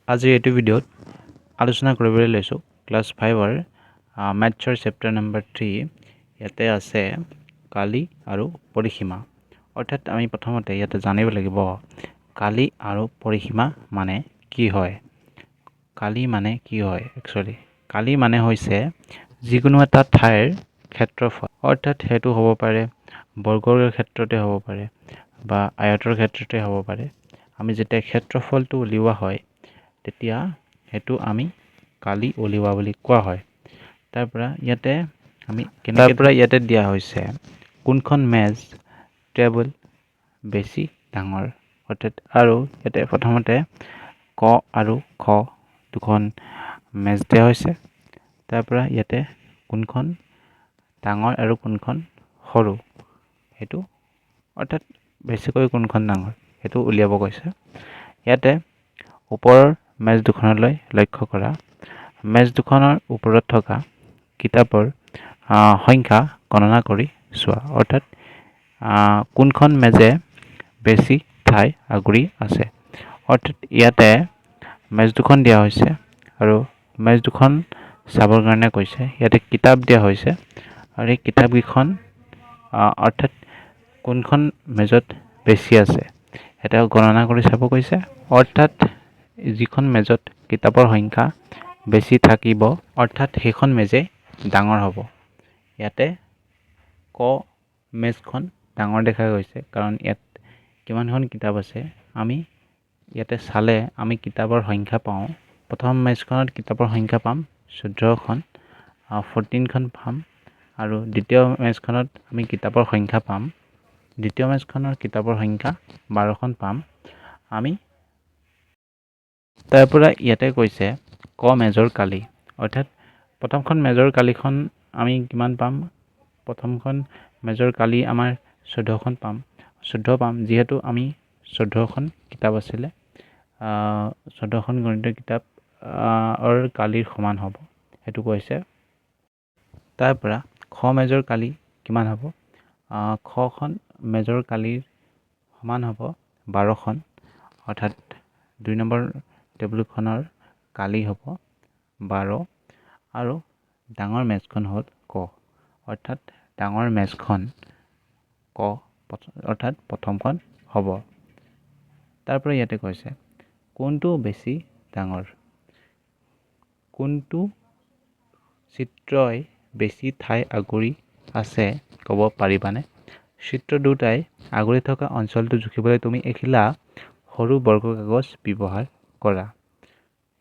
আজিৰ এইটো ভিডিঅ'ত আলোচনা কৰিবলৈ লৈছোঁ ক্লাছ 5ৰ মেথছৰ চেপ্টাৰ নম্বৰ 3। ইয়াতে আছে কালি আৰু পৰিসীমা। অৰ্থাৎ আমি প্ৰথমতে ইয়াতে জানিব লাগিব কালি আৰু পৰিসীমা মানে কি হয়। কালি মানে কি হয় একচুৱেলি কালি মানে হৈছে যিকোনো এটা ঠাইৰ ক্ষেত্ৰফল। অৰ্থাৎ সেইটো হ'ব পাৰে বৰ্গৰ ক্ষেত্ৰতে হ'ব পাৰে বা আয়তৰ ক্ষেত্ৰতে হ'ব পাৰে। আমি যেতিয়া ক্ষেত্ৰফলটো উলিওৱা হয় তেতিয়া সেইটো আমি কালি উলিওৱা বুলি কোৱা হয়। তাৰ পৰা ইয়াতে দিয়া হৈছে কোনখন মেজ টেবুল বেছি ডাঙৰ। অৰ্থাৎ আৰু ইয়াতে প্ৰথমতে ক আৰু খ দুখন মেজ দিয়া হৈছে। তাৰ পৰা ইয়াতে কোনখন ডাঙৰ আৰু কোনখন সৰু সেইটো অৰ্থাৎ বেছিকৈ কোনখন ডাঙৰ সেইটো উলিয়াব কৈছে। ইয়াতে ওপৰৰ মেজ দুখনলৈ লক্ষ্য কৰা। মেজ দুখনৰ ওপৰত থকা কিতাপৰ সংখ্যা গণনা কৰি চোৱা। অৰ্থাৎ কোনখন মেজে বেছি ঠাই আগুৰি আছে। অৰ্থাৎ ইয়াতে মেজ দুখন দিয়া হৈছে আৰু মেজ দুখন চাবৰ কাৰণে কৈছে। ইয়াতে কিতাপ দিয়া হৈছে আৰু এই কিতাপকেইখন অৰ্থাৎ কোনখন মেজত বেছি আছে এটা গণনা কৰি চাব কৈছে। অৰ্থাৎ যিখন মেজত কিতাপৰ সংখ্যা বেছি থাকিব অৰ্থাৎ সেইখন মেজেই ডাঙৰ হ'ব। ইয়াতে ক মেজখন ডাঙৰ দেখা গৈছে কাৰণ ইয়াত কিমানখন কিতাপ আছে আমি ইয়াতে চালে আমি কিতাপৰ সংখ্যা পাওঁ। প্ৰথম মেজখনত কিতাপৰ সংখ্যা পাম 14খন 14খন পাম আৰু দ্বিতীয় মেজখনত আমি কিতাপৰ সংখ্যা পাম দ্বিতীয় মেজখনৰ কিতাপৰ সংখ্যা 12খন পাম আমি। তাৰ পৰা ইয়াতে কৈছে ক মেজৰ কালি। অৰ্থাৎ প্ৰথমখন মেজৰ কালিখন আমি কিমান পাম। প্ৰথমখন মেজৰ কালি আমাৰ 14খন পাম 14 পাম যিহেতু আমি 14খন কিতাপ আছিলে 14খন গণিত কিতাপ কালিৰ সমান হ'ব সেইটো কৈছে। তাৰ পৰা খ মেজৰ কালি কিমান হ'ব। খখন মেজৰ কালিৰ সমান হ'ব 12খন। অৰ্থাৎ 2 নম্বৰ টেবুলখনৰ কালি হ'ব 12 আৰু ডাঙৰ মেজখন হ'ল ক। অৰ্থাৎ ডাঙৰ মেজখন ক অৰ্থাৎ প্ৰথমখন হ'ব। তাৰ পৰা ইয়াতে কৈছে কোনটো বেছি ডাঙৰ। কোনটো চিত্ৰই বেছি ঠাই আগুৰি আছে ক'ব পাৰিবানে। চিত্ৰ দুটাই আগুৰি থকা অঞ্চলটো জুখিবলৈ তুমি এখিলা সৰু বৰ্গকাগজ ব্যৱহাৰ কৰা।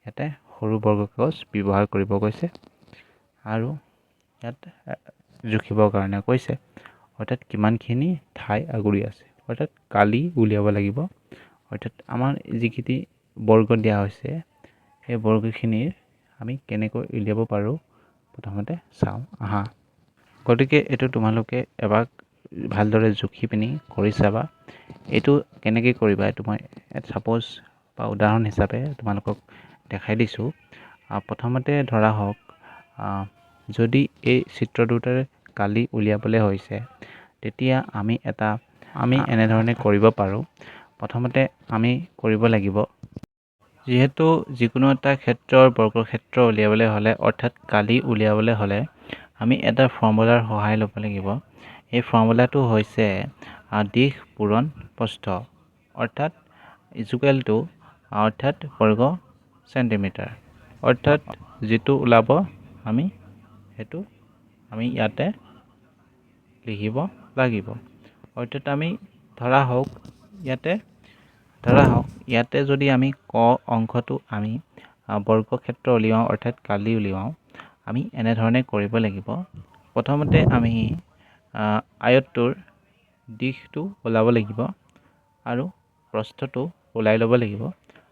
ইয়াতে সৰু বৰ্গকাগজ ব্যৱহাৰ কৰিব কৈছে আৰু ইয়াত জুখিবৰ কাৰণে কৈছে। অৰ্থাৎ কিমানখিনি ঠাই আগুৰি আছে অৰ্থাৎ কালি উলিয়াব লাগিব। অৰ্থাৎ আমাৰ যিখিনি বৰ্গ দিয়া হৈছে সেই বৰ্গখিনিৰ আমি কেনেকৈ উলিয়াব পাৰোঁ প্ৰথমতে চাওঁ আহা। গতিকে এইটো তোমালোকে এবাৰ ভালদৰে জুখি পিনি কৰি চাবা। এইটো কেনেকৈ কৰিবা এইটো মই ছাপ'জ বা উদাহৰণ হিচাপে তোমালোকক দেখাই দিছোঁ। প্ৰথমতে ধৰা হওক যদি এই চিত্ৰ দুটাৰ কালি উলিয়াবলৈ হৈছে তেতিয়া আমি এনেধৰণে কৰিব পাৰোঁ। প্ৰথমতে আমি কৰিব লাগিব যিহেতু যিকোনো এটা ক্ষেত্ৰৰ বৰ্গক্ষেত্ৰ উলিয়াবলৈ হ'লে অৰ্থাৎ কালি উলিয়াবলৈ হ'লে আমি এটা ফৰ্মুলাৰ সহায় ল'ব লাগিব। এই ফৰ্মুলাটো হৈছে দিশ পূৰণ প্ৰস্থ অৰ্থাৎ ইকুৱেল টু অৰ্থাৎ বৰ্গ চেণ্টিমিটাৰ। অৰ্থাৎ যিটো ওলাব আমি সেইটো আমি ইয়াতে লিখিব লাগিব। অৰ্থাৎ আমি ধৰা হওক ইয়াতে যদি আমি ক অংশটো আমি বৰ্গক্ষেত্ৰ উলিয়াওঁ অৰ্থাৎ কালি উলিয়াওঁ আমি এনেধৰণে কৰিব লাগিব। প্ৰথমতে আমি আয়তটোৰ দিশটো ওলাব লাগিব আৰু প্ৰস্থটো ওলাই ল'ব লাগিব।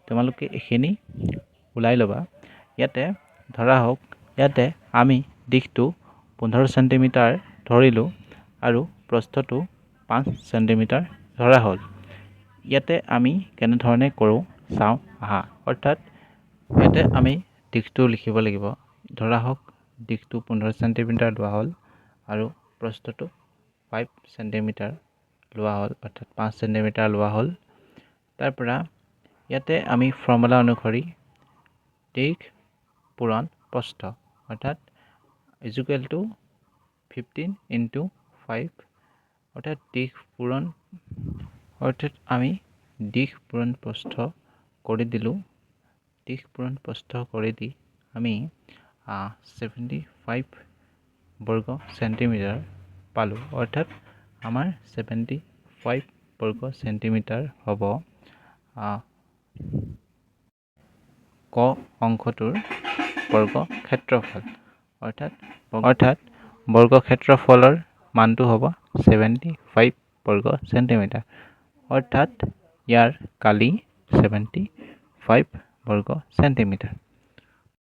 তোমালোকে এইখিনি ওলাই ল'বা। ইয়াতে ধৰা হওক ইয়াতে আমি দিশটো 15 চেণ্টিমিটাৰ ধৰিলোঁ আৰু প্ৰস্থটো 5 চেণ্টিমিটাৰ ধৰা হ'ল। ইয়াতে আমি কেনেধৰণে কৰোঁ চাওঁ আহা। অৰ্থাৎ ইয়াতে আমি দিশটো লিখিব লাগিব। ধৰা হওক দিশটো 15 চেণ্টিমিটাৰ লোৱা হ'ল আৰু প্ৰস্থটো 5 চেণ্টিমিটাৰ লোৱা হ'ল অৰ্থাৎ 5 চেণ্টিমিটাৰ লোৱা হ'ল। তাৰ পৰা ইয়াতে আমি ফৰ্মুলা অনুসৰি দিশ পূৰণ প্ৰস্থ অৰ্থাৎ ইজুকেল টু 15 ইনটু 5 অৰ্থাৎ আমি দিশ পূৰণ প্ৰস্থ কৰি দিলোঁ। দিশ পূৰণ প্ৰস্থ কৰি দি আমি 75 বৰ্গ চেণ্টিমিটাৰ পালোঁ। অৰ্থাৎ আমাৰ 75 বৰ্গ চেণ্টিমিটাৰ হ'ব ক অংশটোৰ বৰ্গ ক্ষেত্ৰফল। অৰ্থাৎ বৰ্গ ক্ষেত্ৰফলৰ মানটো হ'ব 75 বৰ্গ চেণ্টিমিটাৰ। অৰ্থাৎ ইয়াৰ কালি 75 বৰ্গ চেণ্টিমিটাৰ।